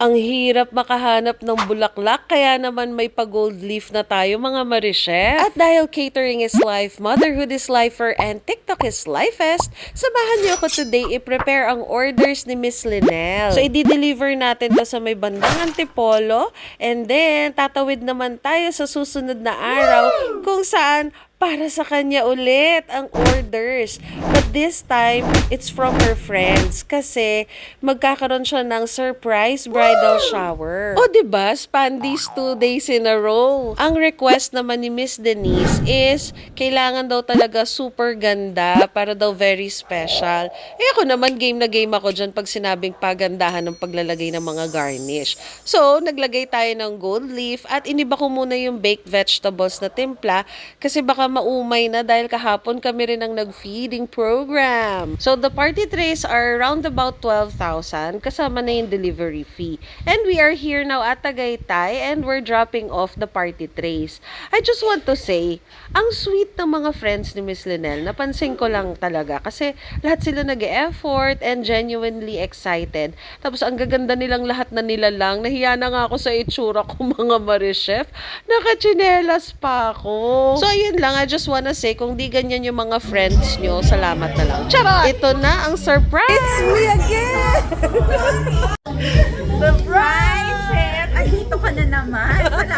Ang hirap makahanap ng bulaklak, kaya naman may pa-gold leaf na tayo mga Marichef. At dahil catering is life, motherhood is lifer, and TikTok is lifest, samahan niyo ako today i-prepare ang orders ni Miss Linel. So, i-deliver natin to sa may bandang Antipolo, and then tatawid naman tayo sa susunod na araw kung saan para sa kanya ulit ang orders. But this time, it's from her friends kasi magkakaroon siya ng surprise bridal shower. O diba, Spandies 2 days in a row. Ang request naman ni Miss Denise is kailangan daw talaga super ganda para daw very special. Eh ako naman game na game ako dyan pag sinabing pagandahan ng paglalagay ng mga garnish. So, naglagay tayo ng gold leaf at iniba ko muna yung baked vegetables na timpla kasi baka maumay na dahil kahapon kami rin ang nag-feeding program. So, the party trays are around about 12,000 kasama na yung delivery fee. And we are here now at Tagaytay and we're dropping off the party trays. I just want to say, ang sweet ng mga friends ni Miss Linel. Napansin ko lang talaga kasi lahat sila nag-e-effort and genuinely excited. Tapos ang gaganda nilang lahat na nila lang. Nahiya na nga ako sa itsura ko mga Marichef. Nakachinelas pa ako. So, ayun lang. I just wanna say, kung di ganyan yung mga friends nyo, salamat na lang. Charot! Ito na ang surprise! It's me again! Surprise, Chef! Andito ka na naman. Wala